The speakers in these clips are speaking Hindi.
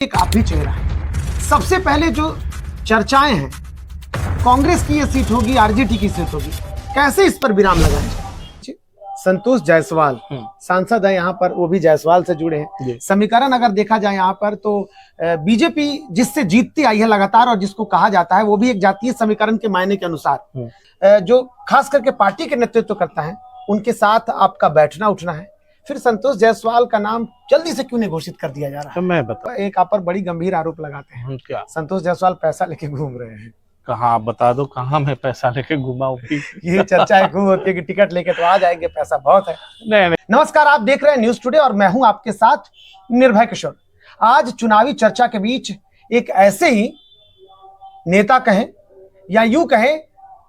एक आप भी चेहरा है। सबसे पहले जो चर्चाएं हैं, कांग्रेस की ये सीट होगी, आरजेडी की सीट होगी, कैसे इस पर विराम लगाएं? संतोष जायसवाल सांसद है यहाँ पर, वो भी जायसवाल से जुड़े हैं। समीकरण अगर देखा जाए यहाँ पर तो बीजेपी जिससे जीतती आई है लगातार, और जिसको कहा जाता है वो भी एक जातीय समीकरण के मायने के अनुसार जो खास करके पार्टी के नेतृत्व करता है, उनके साथ आपका बैठना उठना है। फिर संतोष जायसवाल का नाम जल्दी से क्यों नहीं घोषित कर दिया जा रहा है? मैं बता, एक आप पर बड़ी गंभीर आरोप लगाते हैं, क्या संतोष जायसवाल पैसा लेके घूम रहे हैं? कहाँ, आप बता दो कहाँ मैं पैसा लेके घूमा हूँ? ये चर्चा खूब होती है कि टिकट लेके तो आ जाएंगे, पैसा बहुत है। नहीं। नमस्कार, आप देख रहे हैं न्यूज टुडे और मैं हूं आपके साथ निर्भय किशोर। आज चुनावी चर्चा के बीच एक ऐसे ही नेता कहें या यूं कहें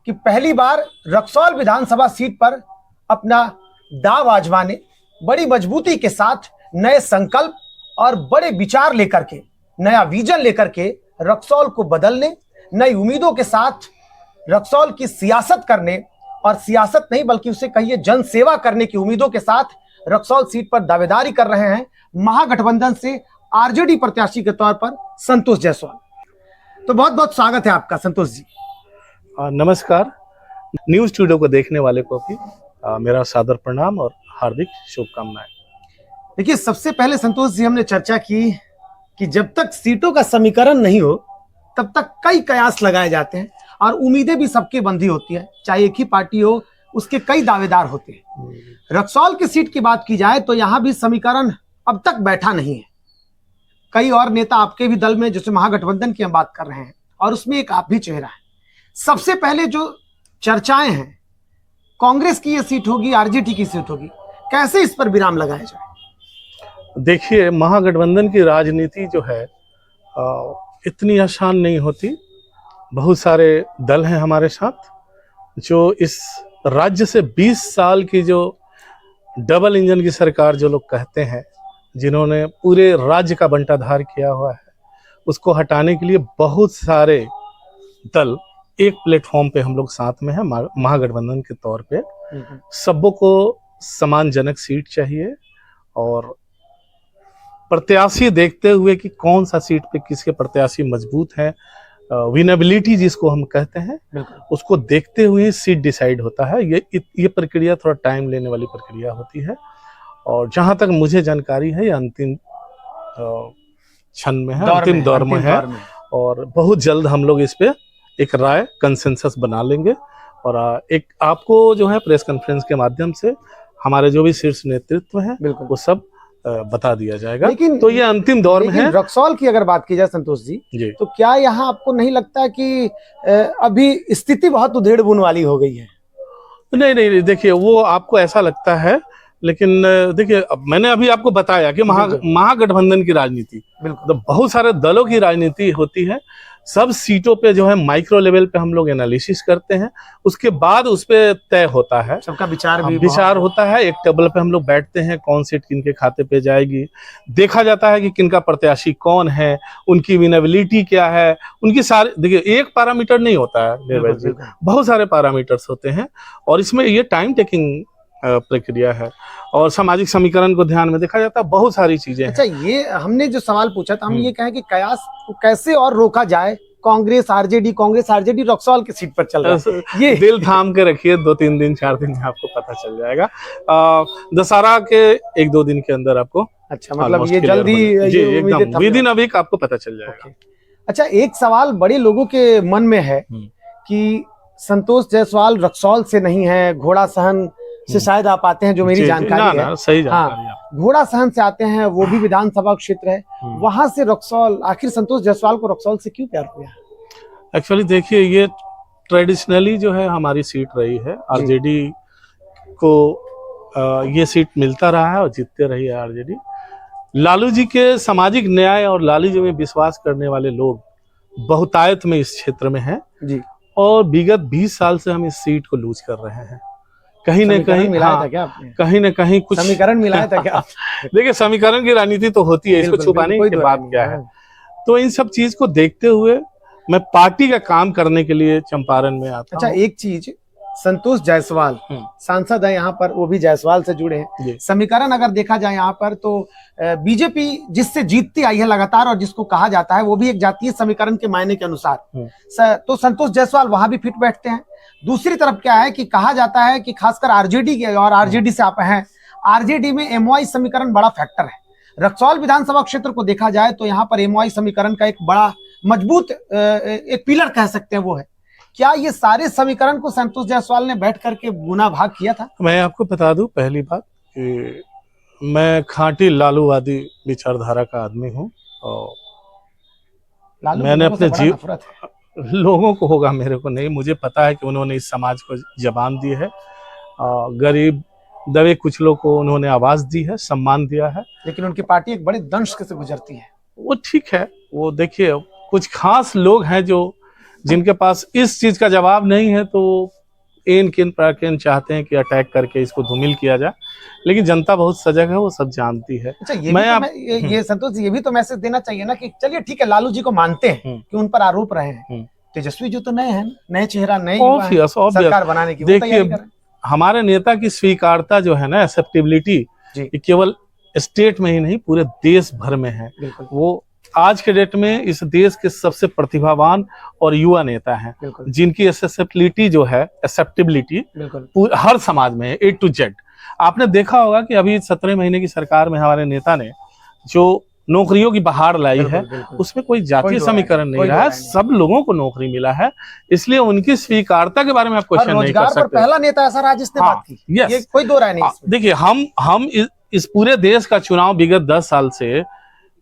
कि पहली बार रक्सौल विधानसभा सीट पर अपना दाव आजमाने, बड़ी मजबूती के साथ नए संकल्प और बड़े विचार लेकर के, नया विजन लेकर के रक्सौल को बदलने, नई उम्मीदों के साथ रक्सौल की सियासत करने, और सियासत नहीं बल्कि उसे कहिए जन सेवा करने की उम्मीदों के साथ रक्सौल सीट पर दावेदारी कर रहे हैं महागठबंधन से आरजेडी प्रत्याशी के तौर पर संतोष जायसवाल। तो बहुत बहुत स्वागत है आपका संतोष जी। नमस्कार। न्यूज टुडे को देखने वाले को भी मेरा सादर प्रणाम और हार्दिक शुभकामनाएं। देखिए, सबसे पहले संतोष जी, हमने चर्चा की कि जब तक सीटों का समीकरण नहीं हो तब तक कई कयास लगाए जाते हैं और उम्मीदें भी सबके बंधी होती है, चाहे एक ही पार्टी हो, उसके कई दावेदार होते हैं। रक्सौल की सीट की बात की जाए तो यहां भी समीकरण अब तक बैठा नहीं है। कई और नेता आपके भी दल में, जैसे महागठबंधन की हम बात कर रहे हैं, और उसमें एक आप भी चेहरा है। सबसे पहले जो चर्चाएं हैं, कांग्रेस की ये सीट होगी, आरजेडी की सीट होगी, कैसे इस पर विराम लगाया जाए? देखिए, महागठबंधन की राजनीति जो है इतनी आसान नहीं होती। बहुत सारे दल हैं हमारे साथ जो इस राज्य से 20 साल की जो डबल इंजन की सरकार जो लोग कहते हैं, जिन्होंने पूरे राज्य का बंटाधार किया हुआ है, उसको हटाने के लिए बहुत सारे दल एक प्लेटफॉर्म पे हम लोग साथ में हैं महागठबंधन के तौर पे। सबों को सम्मानजनक सीट चाहिए और प्रत्याशी देखते हुए कि कौन सा सीट पे किसके प्रत्याशी मजबूत हैं, विनेबिलिटी जिसको हम कहते हैं, उसको देखते हुए सीट डिसाइड होता है। ये प्रक्रिया थोड़ा टाइम लेने वाली प्रक्रिया होती है, और जहां तक मुझे जानकारी है ये अंतिम क्षण में है, अंतिम दौर में है, और बहुत जल्द हम लोग इस पे एक राय कंसेंसस बना लेंगे। और एक आपको जो है प्रेस कॉन्फ्रेंस के माध्यम से हमारे जो भी शीर्ष नेतृत्व है वो सब बता दिया जाएगा। लेकिन तो ये अंतिम दौर में है। रक्सौल की अगर बात की जाए संतोष जी, तो क्या यहाँ आपको नहीं लगता कि अभी स्थिति बहुत उधेड़-बुन वाली हो गई है? नहीं, देखिए, वो आपको ऐसा लगता है, लेकिन देखिए, मैंने अभी आपको बताया कि महागठबंधन की राजनीति तो बहुत सारे दलों की राजनीति होती है। सब सीटों पे जो है माइक्रो लेवल पे हम लोग एनालिसिस करते हैं, उसके बाद उस पे तय होता है, सबका विचार होता है। एक टेबल पे हम लोग बैठते हैं, कौन सीट किनके खाते पे जाएगी, देखा जाता है कि किनका प्रत्याशी कौन है, उनकी विनेबिलिटी क्या है, उनकी सारी, देखिए, एक पैरामीटर नहीं होता है, बहुत सारे पैरामीटर्स होते हैं, और इसमें ये टाइम टेकिंग प्रक्रिया है, और सामाजिक समीकरण को ध्यान में देखा जाता है, बहुत सारी चीजें। अच्छा, ये हमने जो सवाल पूछा था, हम ये कहें कि कयास को कैसे और रोका जाए? कांग्रेस आरजेडी रक्सौल की सीट पर चल रहा है, ये दिल थाम के रखिए, 2-3 दिन 4 दिन में आपको पता चल जाएगा। दशहरा के 1-2 दिन के अंदर आपको, अच्छा, मतलब ये जल्दी एकदम विदिन अ वीक आपको पता चल जाएगा। अच्छा, एक सवाल बड़े लोगों के मन में है कि संतोष जायसवाल रक्सौल से नहीं है, घोड़ा सहन से शायद आप आते हैं, जो मेरी जानकारी है। सही जानकारी। घोड़ा सहन से आते हैं, वो भी विधानसभा क्षेत्र है, वहां से रक्सौल, आखिर संतोष जायसवाल को रक्सौल से क्यों प्यार हुआ? एक्चुअली देखिए, ये ट्रेडिशनली जो है हमारी सीट रही है, आरजेडी को ये सीट मिलता रहा है और जीतते रही है आरजेडी। लालू जी के सामाजिक न्याय और लालू जी में विश्वास करने वाले लोग बहुतायत में इस क्षेत्र में हैं जी, और विगत 20 साल से हम इस सीट को लूज कर रहे हैं। कहीं न कहीं मिलाया था क्या आपने? कहीं न कहीं कुछ समीकरण मिलाया था क्या? देखिए, समीकरण की राजनीति तो होती है, इसको छुपाने की बात क्या है? तो इन सब चीज को देखते हुए मैं पार्टी का काम करने के लिए चंपारण में आता हूं। अच्छा, एक चीज संतोष जायसवाल सांसद है यहाँ पर, वो भी जायसवाल से जुड़े हैं। समीकरण अगर देखा जाए यहाँ पर तो बीजेपी जिससे जीतती आई है लगातार और जिसको कहा जाता है वो भी एक जातीय समीकरण के मायने के अनुसार तो संतोष जायसवाल वहां भी फिट बैठते हैं। दूसरी तरफ क्या है कि कहा जाता है कि खासकर आरजेडी के, और आरजेडी से आप हैं, आरजेडी में एमवाई समीकरण बड़ा फैक्टर है। रक्सौल विधानसभा क्षेत्र को देखा जाए तो यहाँ पर एमवाई समीकरण का एक बड़ा मजबूत एक पिलर कह सकते हैं वो है। क्या ये सारे समीकरण को संतोष जायसवाल ने बैठ करके गुना भाग किया था? मैं आपको बता दूं पहली बात कि मैं खांटी लालूवादी विचारधारा का आदमी हूं और मैंने अपने लोगों को होगा, मेरे को नहीं। मुझे पता है कि उन्होंने इस समाज को जबान दी है, गरीब दबे कुचलों को उन्होंने आवाज दी है, सम्मान दिया है। लेकिन उनकी पार्टी एक बड़े दंश से गुजरती है। वो ठीक है, वो देखिए कुछ खास लोग हैं जो जिनके पास इस चीज का जवाब नहीं है तो एन किन प्राकेन चाहते हैं कि अटैक करके इसको धूमिल किया जाए, लेकिन जनता बहुत सजग है, वो सब जानती है। अच्छा, ये संतोष जी, ये भी तो मैसेज देना चाहिए ना कि चलिए ठीक है, लालू जी को मानते हैं कि उन पर आरोप रहे हैं, तेजस्वी जी तो नए हैं, नए चेहरा, नए सरकार बनाने की देखिए हमारे नेता की स्वीकारता जो है ना, एक्सेप्टेबिलिटी, केवल स्टेट में ही नहीं पूरे देश भर में है। वो आज के डेट में इस देश के सबसे प्रतिभावान और युवा नेता हैं जिनकी एक्सेप्टेबिलिटी जो है, एक्सेप्टेबिलिटी हर समाज में है, A to Z। आपने देखा होगा कि अभी 17 महीने की सरकार में हमारे नेता ने जो नौकरियों की बहार लाई है उसमें कोई जातीय समीकरण नहीं रहा है, सब लोगों को नौकरी मिला है, इसलिए उनकी स्वीकारता के बारे में आप क्वेश्चन नहीं कर सकते। पहला नेता ऐसा रहा जिसने बात की, ये कोई दो राय नहीं। देखिए हम इस पूरे देश का चुनाव विगत 10 साल से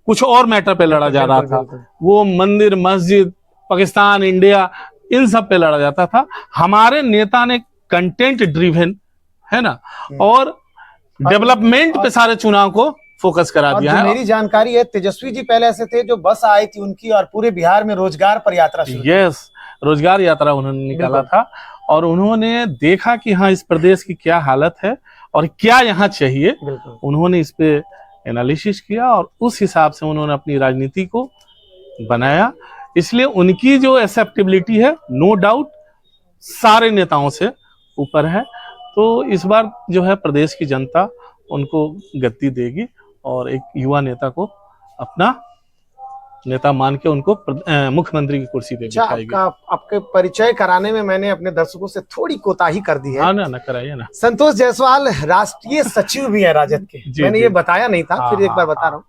कुछ और मैटर पे लड़ा जा रहा था, वो मंदिर मस्जिद पाकिस्तान इंडिया इन सब पे लड़ा जाता था। हमारे नेता ने कंटेंट ड्रिवन है ना और डेवलपमेंट पे सारे चुनाव को फोकस करा दिया है। मेरी जानकारी है तेजस्वी जी पहले ऐसे थे जो बस आई थी उनकी और पूरे बिहार में रोजगार पर यात्रा शुरू। यस, रोजगार यात्रा उन्होंने निकाला था और उन्होंने देखा कि हाँ इस प्रदेश की क्या हालत है और क्या यहाँ चाहिए। उन्होंने इस पे एनालिसिस किया और उस हिसाब से उन्होंने अपनी राजनीति को बनाया। इसलिए उनकी जो एक्सेप्टेबिलिटी है नो डाउट सारे नेताओं से ऊपर है। तो इस बार जो है प्रदेश की जनता उनको गद्दी देगी और एक युवा नेता को अपना नेता मान के उनको मुख्यमंत्री की कुर्सी दे दिखाएगी। आपके परिचय कराने में मैंने अपने दर्शकों से थोड़ी कोताही कर दी है। हाँ ना कराइए ना। संतोष जायसवाल राष्ट्रीय सचिव भी है राजद के, मैंने ये बताया नहीं था, फिर एक बार बता रहा हूँ।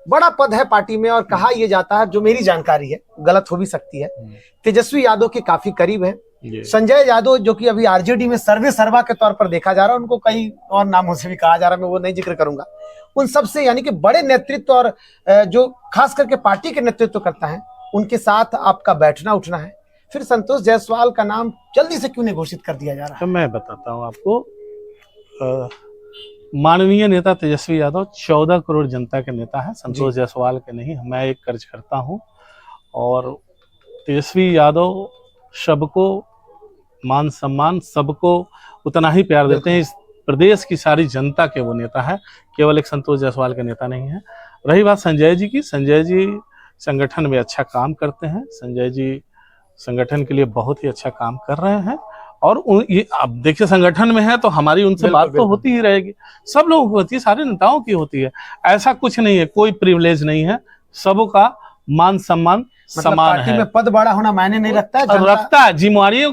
बड़ा पद है पार्टी में और कहा यह जाता है, जो मेरी जानकारी है गलत हो भी सकती है, तेजस्वी यादव के काफी करीब है। संजय यादव जो कि अभी आरजेडी में सर्वे सर्वा के तौर पर देखा जा रहा है, उनको कई और नामों से भी कहा जा रहा है, मैं वो नहीं जिक्र करूंगा। उन सबसे यानी कि बड़े नेतृत्व और जो खास करके पार्टी के नेतृत्व करता है उनके साथ आपका बैठना उठना है। फिर संतोष जायसवाल का नाम जल्दी से क्यों नहीं घोषित कर दिया जा रहा है? तो मैं बताता हूँ आपको। माननीय नेता तेजस्वी यादव 14 करोड़ जनता के नेता है, संतोष जायसवाल के नहीं। मैं एक कार्यकर्ता हूँ और तेजस्वी यादव सबको मान सम्मान, सबको उतना ही प्यार देते हैं। इस प्रदेश की सारी जनता के वो नेता है, केवल एक संतोष जायसवाल के नेता नहीं है। रही बात संजय जी की, संजय जी संगठन में अच्छा काम करते हैं, संजय जी संगठन के लिए बहुत ही अच्छा काम कर रहे हैं और ये अब देखिए संगठन में है तो हमारी उनसे बात तो होती ही रहेगी, सब लोगों की होती है, सारे नेताओं की होती है। ऐसा कुछ नहीं है, कोई प्रिविलेज नहीं है, सबका मान सम्मान समान है। में पद बड़ा होना मायने नहीं रखता है, रखता है जिम्मेवारियों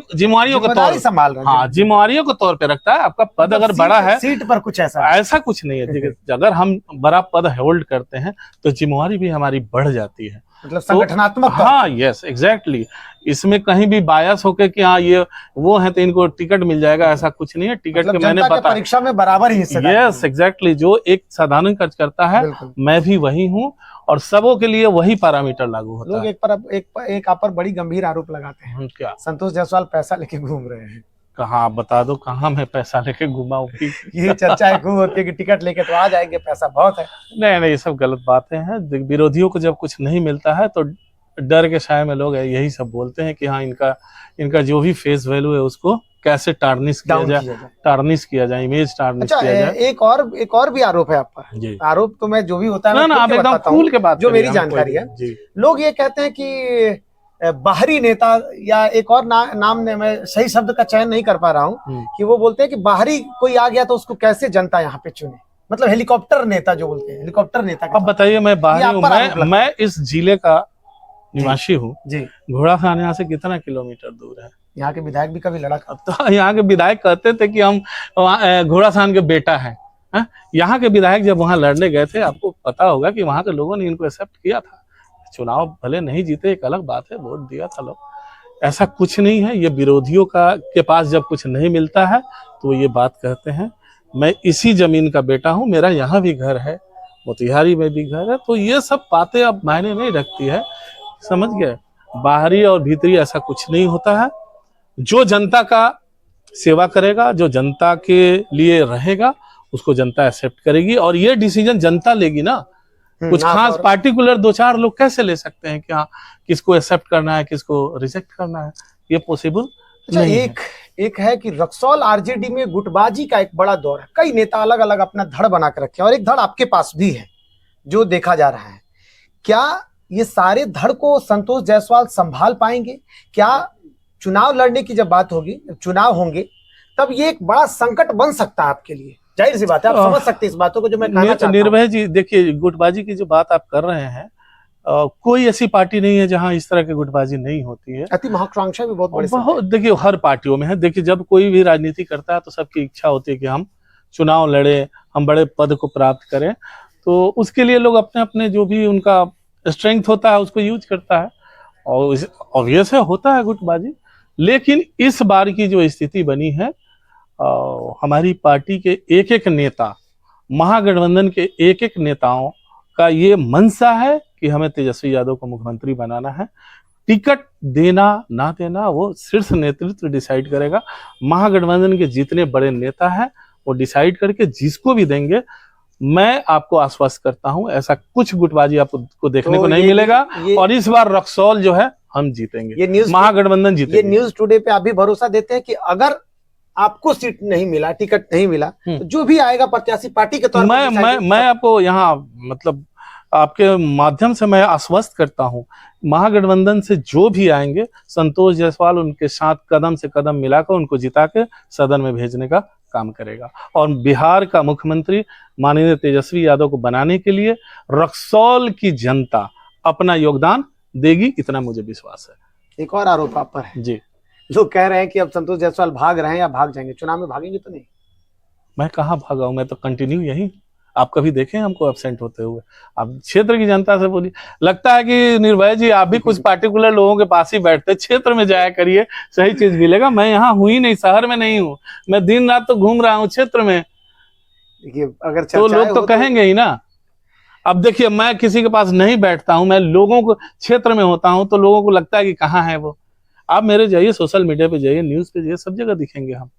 के तौर संभाल रहा है। हाँ, जिम्मेवारियों के तौर पे रखता है। आपका पद अगर बड़ा है, सीट पर कुछ ऐसा कुछ नहीं है। देखिए अगर हम बड़ा पद होल्ड करते हैं तो जिम्मेवारी भी हमारी बढ़ जाती है, मतलब संगठनात्मक। हाँ यस एग्जैक्टली। इसमें कहीं भी बायस होके कि हाँ ये वो है तो इनको टिकट मिल जाएगा, ऐसा कुछ नहीं है। टिकट के मैंने पता परीक्षा में बराबर ही हिस्सा। यस एग्जैक्टली, जो एक साधारण कार्यकर्ता है मैं भी वही हूँ और सबों के लिए वही पैरामीटर लागू होता है। लोग एक आप पर बड़ी गंभीर आरोप लगाते हैं, क्या संतोष जायसवाल पैसा लेके घूम रहे हैं? कहाँ बता दो, कहाँ मैं पैसा लेके घुमा हूँ? ये चर्चा खूब होती है कि टिकट लेके तो आ जाएंगे, पैसा बहुत है। नहीं, ये सब गलत बातें हैं। विरोधियों को जब कुछ नहीं मिलता है तो डर के साए में लोग यही सब बोलते हैं कि हाँ इनका जो भी फेस वैल्यू है उसको कैसे टार्निश किया जाए, इमेज टार्निश किया जाए। एक और भी आरोप है आप पर। आरोप तो मैं जो भी होता है ना आप एकदम खुल के बात, जो मेरी जानकारी है, लोग ये कहते हैं कि बाहरी नेता या एक और नाम ने, मैं सही शब्द का चयन नहीं कर पा रहा हूँ, कि वो बोलते हैं कि बाहरी कोई आ गया तो उसको कैसे जनता यहाँ पे चुने, मतलब हेलीकॉप्टर नेता जो बोलते हैं, हेलीकॉप्टर नेता। अब बताइए, मैं बाहरी हूँ, मैं इस जिले का निवासी हूँ जी। घोड़ा खान यहाँ से कितना किलोमीटर दूर है? यहाँ के विधायक भी कभी लड़ा, तो यहाँ के विधायक कहते थे कि हम घोड़ा खान के बेटा हैं। यहाँ के विधायक जब वहां लड़ने गए थे, आपको पता होगा कि वहां के लोगों ने इनको एक्सेप्ट किया था। चुनाव भले नहीं जीते, एक अलग बात है, वोट दिया था लोग, ऐसा कुछ नहीं है। ये विरोधियों के पास जब कुछ नहीं मिलता है तो ये बात कहते हैं। मैं इसी जमीन का बेटा हूँ, मेरा यहाँ भी घर है, मोतिहारी में भी घर है, तो ये सब बातें अब मायने नहीं रखती है, समझ गए? बाहरी और भीतरी ऐसा कुछ नहीं होता है। जो जनता का सेवा करेगा, जो जनता के लिए रहेगा, उसको जनता एक्सेप्ट करेगी, और ये डिसीजन जनता लेगी ना। कुछ खास पार्टिकुलर 2-4 लोग कैसे ले सकते हैं कि हाँ किसको एक्सेप्ट करना है, किसको रिजेक्ट करना है? ये पॉसिबल नहीं। एक है कि रक्सौल आरजेडी में गुटबाजी का एक बड़ा दौर है, कई नेता अलग अलग अपना धड़ बना कर रखे हैं, और एक धड़ आपके पास भी है जो देखा जा रहा है। क्या ये सारे धड़ को संतोष जायसवाल संभाल पाएंगे? क्या चुनाव लड़ने की जब बात होगी, चुनाव होंगे, तब ये एक बड़ा संकट बन सकता है आपके लिए? जाहिर सी बात है, आप समझ सकते हैं इस बातों को जो मैं कहना चाहता हूं। निर्भय जी, देखिए, गुटबाजी की जो बात आप कर रहे हैं, कोई ऐसी पार्टी नहीं है जहां इस तरह की गुटबाजी नहीं होती है। अति महत्वाकांक्षा भी बहुत बड़ी, देखिए हर पार्टियों में है। देखिए, जब कोई भी राजनीति करता है तो सबकी इच्छा होती है कि हम चुनाव लड़े, हम बड़े पद को प्राप्त करें, तो उसके लिए लोग अपने अपने जो भी उनका स्ट्रेंथ होता है उसको यूज करता है, और ऑब्वियस है होता है गुटबाजी। लेकिन इस बार की जो स्थिति बनी है, हमारी पार्टी के एक एक नेता, महागठबंधन के एक एक नेताओं का ये मंशा है कि हमें तेजस्वी यादव को मुख्यमंत्री बनाना है। टिकट देना ना देना वो शीर्ष नेतृत्व डिसाइड करेगा। महागठबंधन के जितने बड़े नेता हैं वो डिसाइड करके जिसको भी देंगे, मैं आपको आश्वस्त करता हूं ऐसा कुछ गुटबाजी आपको देखने को नहीं मिलेगा। और इस बार रक्सौल जो है हम जीतेंगे, महागठबंधन जीतेंगे। ये न्यूज टुडे पे आप भी भरोसा देते हैं कि अगर आपको सीट नहीं मिला, टिकट नहीं मिला, तो जो भी आएगा प्रत्याशी पार्टी के तौर पर? मैं आपको यहाँ मतलब आपके माध्यम से मैं आश्वस्त करता हूं, महागठबंधन से जो भी आएंगे, संतोष जायसवाल उनके साथ कदम से कदम मिलाकर उनको जिता के सदन में भेजने का काम करेगा। और बिहार का मुख्यमंत्री माननीय तेजस्वी यादव को बनाने के लिए रक्सौल की जनता अपना योगदान देगी, इतना मुझे विश्वास है। एक और आरोप आप पर है जी, लोग कह रहे हैं कि अब संतोष जायसवाल भाग रहे हैं या भाग जाएंगे, चुनाव में भागेंगे तो नहीं? मैं कहाँ भागा हूं, मैं तो कंटिन्यू यही। आप कभी देखें हमको एब्सेंट होते हुए? आप क्षेत्र की जनता से बोलिए। लगता है कि निर्भय जी आप भी कुछ पार्टिकुलर लोगों के पास ही बैठते, क्षेत्र में जाया करिए, सही चीज मिलेगा। मैं यहाँ हूं ही नहीं, शहर में नहीं हूँ, मैं दिन रात तो घूम रहा हूँ क्षेत्र में। देखिए, अगर तो लोग तो कहेंगे ही ना। अब देखिए, मैं किसी के पास नहीं बैठता हूं, मैं लोगों को क्षेत्र में होता हूं, तो लोगों को लगता है कि कहाँ है वो। आप मेरे जाइए, सोशल मीडिया पे जाइए, न्यूज पे जाइए, सब जगह दिखेंगे हम।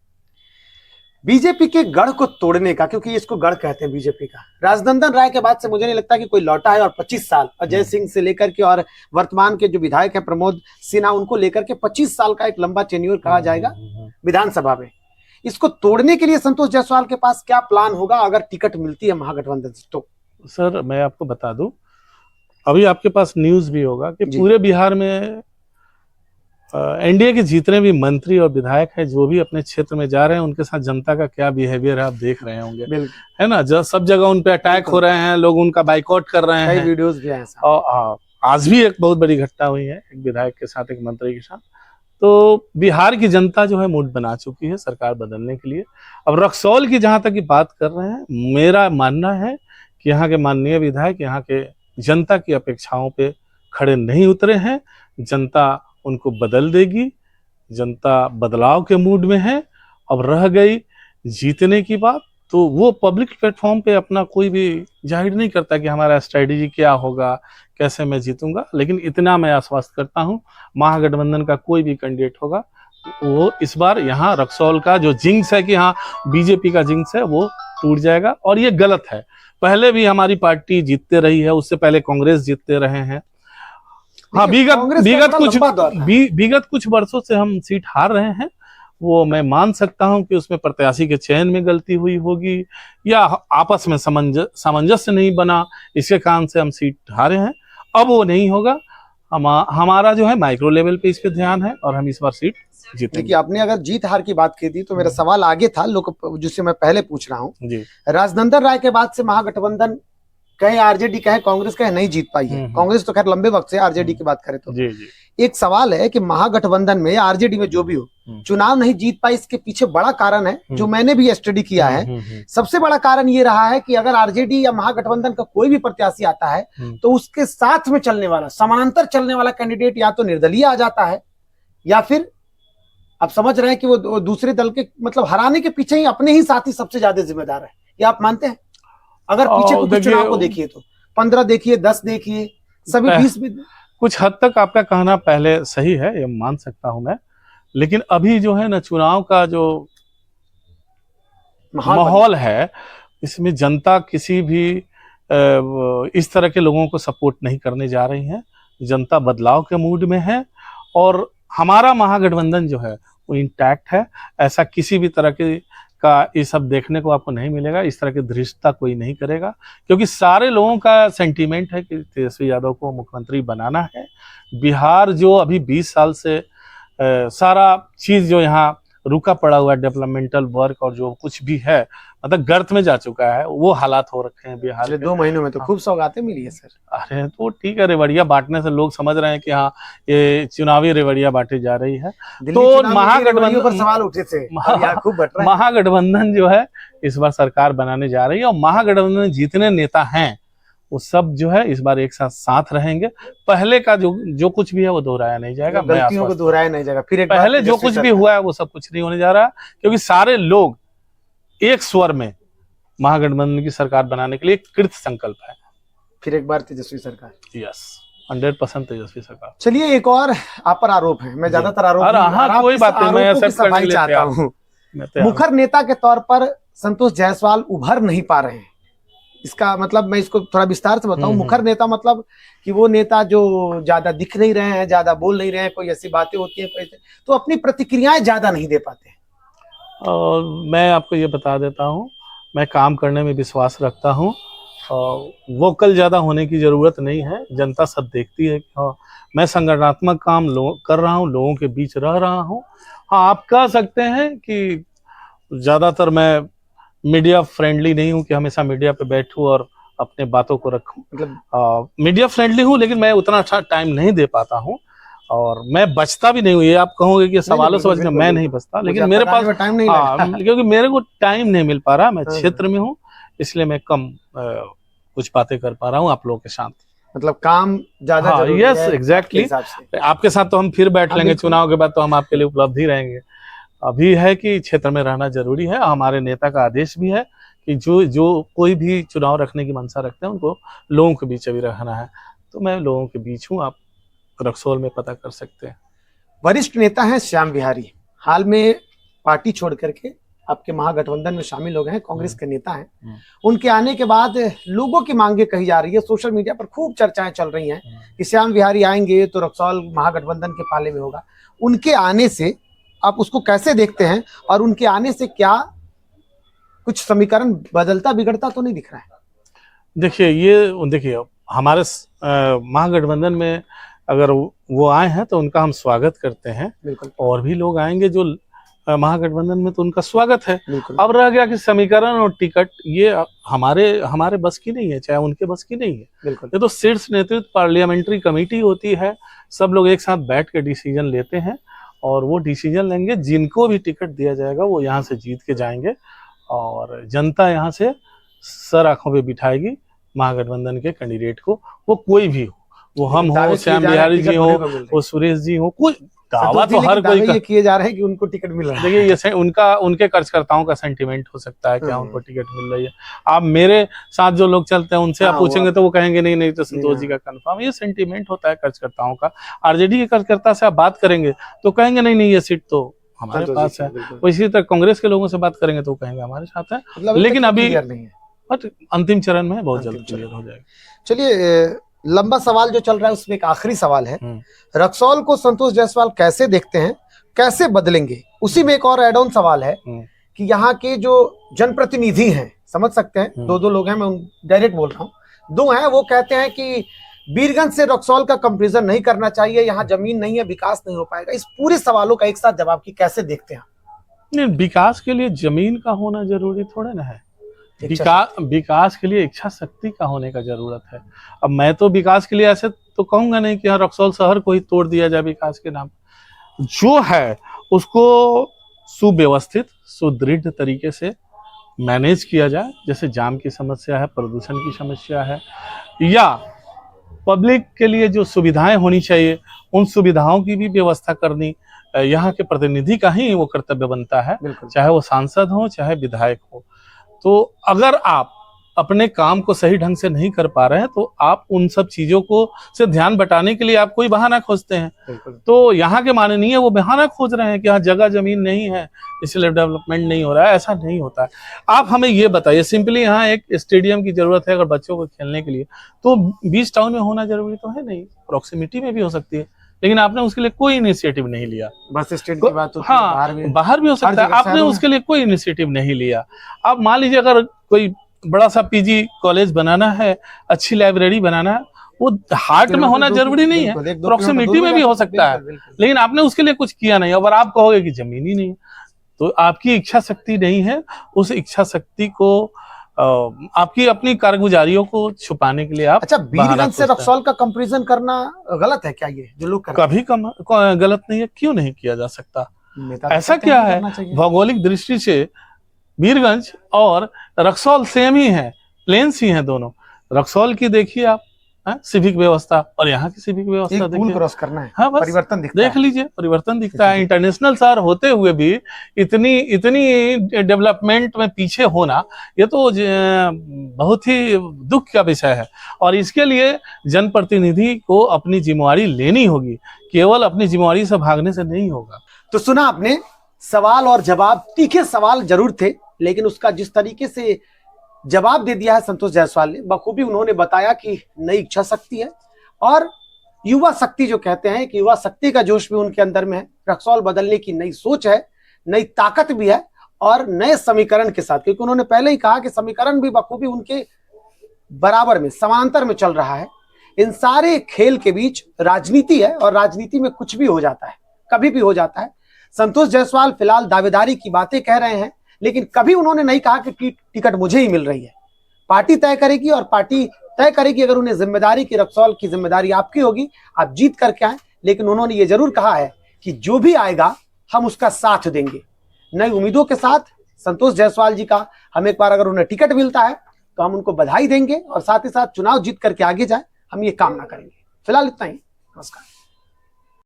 बीजेपी के गढ़ को तोड़ने का, क्योंकि इसको गढ़ कहते हैं बीजेपी का, राजनंदन राय के बाद से मुझे नहीं लगता कि कोई लौटा है। और 25 साल अजय सिंह से लेकर के और वर्तमान के जो विधायक है प्रमोद सिन्हा, उनको लेकर के 25 साल का एक लंबा टेन्योर कहा जाएगा विधानसभा में। इसको तोड़ने के लिए संतोष जायसवाल के पास क्या प्लान होगा अगर टिकट मिलती है महागठबंधन से? तो सर मैं आपको बता दूं, अभी आपके पास न्यूज भी होगा कि पूरे बिहार में एनडीए के जितने भी मंत्री और विधायक हैं, जो भी अपने क्षेत्र में जा रहे हैं, उनके साथ जनता का क्या बिहेवियर है आप देख रहे होंगे, है ना। सब जगह उन पे अटैक हो रहे हैं, लोग उनका बाइकआउट कर रहे हैं, वीडियोस भी हैं। और आज भी एक बहुत बड़ी घटना हुई है, एक विधायक के साथ, एक मंत्री के साथ। तो बिहार की जनता जो है मूड बना चुकी है सरकार बदलने के लिए। अब रक्सौल की जहां तक की बात कर रहे हैं, मेरा मानना है कि यहाँ के माननीय विधायक यहाँ के जनता की अपेक्षाओं पे खड़े नहीं उतरे हैं। जनता उनको बदल देगी, जनता बदलाव के मूड में है। अब रह गई जीतने की बात, तो वो पब्लिक प्लेटफॉर्म पे अपना कोई भी जाहिर नहीं करता कि हमारा स्ट्रेटेजी क्या होगा, कैसे मैं जीतूंगा। लेकिन इतना मैं आश्वस्त करता हूं, महागठबंधन का कोई भी कैंडिडेट होगा, वो इस बार यहाँ रक्सौल का जो जिंक्स है कि हाँ बीजेपी का जिंक्स है, वो टूट जाएगा। और ये गलत है, पहले भी हमारी पार्टी जीतते रही है, उससे पहले कांग्रेस जीतते रहे हैं। हाँ, विगत कुछ वर्षों से हम सीट हार रहे हैं, वो मैं मान सकता हूं कि उसमें प्रत्याशी के चयन में गलती हुई होगी, या आपस में सामंजस्य नहीं बना, इसके कारण से हम सीट हारे हैं। अब वो नहीं होगा। हमारा जो है माइक्रो लेवल पे इस पे ध्यान है और हम इस बार सीट जीतेंगे। देखिए, आपने अगर जीत हार की बात की थी तो मेरा सवाल आगे था, लोग जिससे मैं पहले पूछ रहा हूँ। जी राजनंदन राय के बाद से महागठबंधन कहे आरजेडी कहे कांग्रेस कहे नहीं जीत पाई है। कांग्रेस तो खैर लंबे वक्त से, आरजेडी की बात करें तो जी जी एक सवाल है कि महागठबंधन में या आरजेडी में जो भी हो चुनाव नहीं जीत पाई, इसके पीछे बड़ा कारण है जो मैंने भी स्टडी किया है। सबसे बड़ा कारण ये रहा है कि अगर आरजेडी या महागठबंधन का कोई भी प्रत्याशी आता है तो उसके साथ में चलने वाला, समानांतर चलने वाला कैंडिडेट या तो निर्दलीय आ जाता है या फिर आप समझ रहे हैं कि वो दूसरे दल के मतलब हराने के पीछे ही अपने ही साथी सबसे ज्यादा जिम्मेदार है। ये आप मानते हैं? अगर पीछे कुछ चुनाव को देखिए तो 15 देखिए, 10 देखिए, सभी 20 भी। कुछ हद तक आपका कहना पहले सही है, ये मान सकता हूं मैं, लेकिन अभी जो है ना चुनाव का जो माहौल है इसमें जनता किसी भी इस तरह के लोगों को सपोर्ट नहीं करने जा रही है। जनता बदलाव के मूड में है और हमारा महागठबंधन जो है वो इंटैक्ट है। ऐसा किसी भी तरह के का ये सब देखने को आपको नहीं मिलेगा। इस तरह की धृष्टता कोई नहीं करेगा क्योंकि सारे लोगों का सेंटीमेंट है कि तेजस्वी यादव को मुख्यमंत्री बनाना है। बिहार जो अभी 20 साल से सारा चीज जो यहाँ रुका पड़ा हुआ डेवलपमेंटल वर्क और जो कुछ भी है मतलब गर्त में जा चुका है, वो हालात हो रखे हैं बिहार के। 2 महीनों में तो खूब सौगातें मिली है सर। अरे तो ठीक है, रेवड़िया बांटने से लोग समझ रहे हैं कि हाँ ये चुनावी रेवड़िया बांटी जा रही है। तो महागठबंधन पर सवाल उठे थे, खूब बट रहा है। महागठबंधन जो है इस बार सरकार बनाने जा रही है और महागठबंधन में जितने नेता हैं वो सब जो है इस बार एक साथ रहेंगे। पहले का जो कुछ भी है वो दोहराया नहीं जाएगा, गलतियों को दोहराया नहीं जाएगा। फिर एक पहले जो कुछ भी हुआ है वो सब कुछ नहीं होने जा रहा क्योंकि सारे लोग एक स्वर में महागठबंधन की सरकार बनाने के लिए कृत संकल्प है। फिर एक बार तेजस्वी सरकार, यस 100% तेजस्वी सरकार। चलिए, एक और आप पर आरोप है, मैं ज्यादातर आरोप कोई बात नहीं, मैं एक्सेप्ट करने के लिए चाहता हूँ। मुखर नेता के तौर पर संतोष जायसवाल उभर नहीं पा रहे हैं। इसका मतलब मैं इसको थोड़ा विस्तार से बताऊं। मुखर नेता मतलब कि वो नेता जो ज्यादा दिख नहीं रहे हैं, ज्यादा बोल नहीं रहे हैं, कोई ऐसी बातें होती है तो अपनी प्रतिक्रियाएं ज्यादा नहीं दे पाते हैं। और मैं आपको ये बता देता हूँ, मैं काम करने में विश्वास रखता हूँ और वोकल ज़्यादा होने की ज़रूरत नहीं है। जनता सब देखती है कि हाँ मैं संगठनात्मक काम कर रहा हूँ, लोगों के बीच रह रहा हूँ। हाँ आप कह सकते हैं कि ज़्यादातर मैं मीडिया फ्रेंडली नहीं हूँ कि हमेशा मीडिया पे बैठूँ और अपने बातों को रखूँ। मतलब मीडिया फ्रेंडली हूँ लेकिन मैं उतना अच्छा टाइम नहीं दे पाता हूँ और मैं बचता भी नहीं हूँ। ये आप कहोगे कि सवालों से बचना, मैं नहीं बचता, लेकिन मेरे पास टाइम नहीं लगता क्योंकि मेरे को टाइम नहीं मिल पा रहा। मैं क्षेत्र में हूँ इसलिए मैं कम कुछ बातें कर पा रहा हूँ आप लोगों के साथ। मतलब काम ज्यादा जरूरी है। Yes exactly. आपके साथ तो हम फिर बैठ लेंगे चुनाव के बाद, तो हम आपके लिए उपलब्ध ही रहेंगे। अभी है कि क्षेत्र में रहना जरूरी है। हमारे नेता का आदेश भी है कि जो कोई भी चुनाव रखने की मंशा रखते हैं उनको लोगों के बीच अभी रहना है। तो मैं लोगों के बीच हूँ, आप रक्सौल में पता कर सकते हैं। वरिष्ठ नेता हैं श्याम बिहारी, हाल में पार्टी छोड़ करके आपके महागठबंधन में शामिल हो गए हैं, कांग्रेस के नेता हैं। उनके आने के बाद लोगों की मांगे कही जा रही है, सोशल मीडिया पर खूब चर्चाएं चल रही हैं कि श्याम बिहारी आएंगे तो रक्सौल महागठबंधन के पाले में होगा। उनके आने से आप उसको कैसे देखते हैं और उनके आने से क्या कुछ समीकरण बदलता बिगड़ता तो नहीं दिख रहा है? देखिए हमारे महागठबंधन में अगर वो आए हैं तो उनका हम स्वागत करते हैं। बिल्कुल। और भी लोग आएंगे जो महागठबंधन में तो उनका स्वागत है। अब रह गया कि समीकरण और टिकट, ये हमारे बस की नहीं है, चाहे उनके बस की नहीं है। ये तो शीर्ष नेतृत्व पार्लियामेंट्री कमेटी होती है, सब लोग एक साथ बैठ के डिसीजन लेते हैं और वो डिसीजन लेंगे। जिनको भी टिकट दिया जाएगा वो यहाँ से जीत के जाएंगे और जनता यहाँ से सर आंखों पे बिठाएगी महागठबंधन के कैंडिडेट को, वो कोई भी हो, वो हम हो, श्याम बिहारी जी हो, वो सुरेश जी हो, कोई दावा तो हर कोई ये किए जा रहे हैं कि उनको टिकट मिल रहा है। देखिए ये उनके कार्यकर्ताओं का सेंटीमेंट हो सकता है क्या उनको टिकट मिल रही है। आप मेरे साथ जो लोग चलते हैं उनसे आप पूछेंगे तो वो कहेंगे नहीं तो संतोष जी का कंफर्म। ये सेंटीमेंट होता है कार्यकर्ताओं का। आरजेडी के कार्यकर्ता से आप बात करेंगे तो कहेंगे नहीं ये सीट तो हमारे पास है। वो इसी तरह कांग्रेस के लोगों से बात करेंगे तो कहेंगे हमारे साथ है। लेकिन अभी अंतिम चरण में बहुत जल्द क्लियर हो जाएगा। चलिए, लंबा सवाल जो चल रहा है उसमें एक आखिरी सवाल है, रक्सौल को संतोष जायसवाल कैसे देखते हैं, कैसे बदलेंगे? उसी में एक और एड ऑन सवाल है कि यहाँ के जो जनप्रतिनिधि हैं, समझ सकते हैं, 2 लोग हैं, मैं डायरेक्ट बोल रहा हूँ, 2 हैं, वो कहते हैं कि बीरगंज से रक्सौल का कंपैरिजन नहीं करना चाहिए, यहाँ जमीन नहीं है, विकास नहीं हो पाएगा। इस पूरे सवालों का एक साथ जवाब की कैसे देखते हैं? नहीं, विकास के लिए जमीन का होना जरूरी थोड़े ना है। विकास के लिए इच्छा शक्ति का होने का जरूरत है। अब मैं तो विकास के लिए ऐसे तो कहूंगा नहीं कि हाँ रक्सौल शहर को ही तोड़ दिया जाए विकास के नाम। जो है उसको सुव्यवस्थित सुदृढ़ तरीके से मैनेज किया जाए। जैसे जाम की समस्या है, प्रदूषण की समस्या है, या पब्लिक के लिए जो सुविधाएं होनी चाहिए उन सुविधाओं की भी व्यवस्था करनी यहाँ के प्रतिनिधि का ही वो कर्तव्य बनता है, चाहे वो सांसद हो चाहे विधायक हो। तो अगर आप अपने काम को सही ढंग से नहीं कर पा रहे हैं तो आप उन सब चीजों को से ध्यान बटाने के लिए आप कोई बहाना खोजते हैं। तो यहाँ के माननीय वो बहाना खोज रहे हैं कि हाँ जगह जमीन नहीं है इसलिए डेवलपमेंट नहीं हो रहा है। ऐसा नहीं होता है। आप हमें ये बताइए, सिंपली यहाँ एक स्टेडियम की जरूरत है अगर बच्चों को खेलने के लिए, तो बीच टाउन में होना जरूरी तो है नहीं, प्रॉक्सिमिटी में भी हो सकती है, लेकिन आपने उसके लिए कोई इनिशिएटिव नहीं लिया। बस स्टैंड की बात होती है, हाँ बाहर भी हो सकता है, आपने उसके लिए कोई इनिशिएटिव नहीं लिया। आप मान लीजिए अगर कोई बड़ा सा पीजी कॉलेज बनाना है, अच्छी लाइब्रेरी बनाना है, वो हार्ट में होना जरूरी नहीं है, प्रॉक्सिमिटी में भी हो सकता है, लेकिन आपने उसके लिए कुछ किया नहीं। अगर आप कहोगे कि जमीन ही नहीं है तो आपकी इच्छा शक्ति नहीं है। उस इच्छा शक्ति को आपकी अपनी कारगुजारियों को छुपाने के लिए आप अच्छा बीरगंज से रक्सौल का कंपैरिजन करना गलत है क्या? ये जो लोग कभी गलत नहीं है, क्यों नहीं किया जा सकता? ऐसा क्या है, भौगोलिक दृष्टि से बीरगंज और रक्सौल सेम ही है, प्लेन्स ही हैं दोनों। रक्सौल की देखिए आप सिविक व्यवस्था और यहाँ की सिविक व्यवस्था देखिए, क्रॉस करना है, हाँ बस परिवर्तन दिखता देख लीजिए, परिवर्तन दिखता है। इंटरनेशनल शहर होते हुए भी इतनी डेवलपमेंट में पीछे होना, ये तो बहुत ही दुख का विषय है। और इसके लिए जनप्रतिनिधि को अपनी जिम्मेवारी लेनी होगी, केवल अपनी जिम्मेवारी से भागने से नहीं होगा। तो सुना आपने, सवाल और जवाब, तीखे सवाल जरूर थे, लेकिन उसका जिस तरीके से जवाब दे दिया है संतोष जायसवाल ने, बखूबी उन्होंने बताया कि नई इच्छा शक्ति है और युवा शक्ति जो कहते हैं कि युवा शक्ति का जोश भी उनके अंदर में है। रक्सौल बदलने की नई सोच है, नई ताकत भी है और नए समीकरण के साथ, क्योंकि उन्होंने पहले ही कहा कि समीकरण भी बखूबी उनके बराबर में समांतर में चल रहा है। इन सारे खेल के बीच राजनीति है और राजनीति में कुछ भी हो जाता है, कभी भी हो जाता है। संतोष जायसवाल फिलहाल दावेदारी की बातें कह रहे हैं, लेकिन कभी उन्होंने नहीं कहा कि टिकट मुझे ही मिल रही है। पार्टी तय करेगी और पार्टी तय करेगी अगर उन्हें जिम्मेदारी की, रक्सौल की जिम्मेदारी आपकी होगी, आप जीत करके आए। लेकिन उन्होंने ये जरूर कहा है कि जो भी आएगा हम उसका साथ देंगे। नई उम्मीदों के साथ संतोष जायसवाल जी का हम एक बार अगर उन्हें टिकट मिलता है तो हम उनको बधाई देंगे और साथ ही साथ चुनाव जीत करके आगे जाए, हम ये कामना करेंगे। फिलहाल इतना ही, नमस्कार।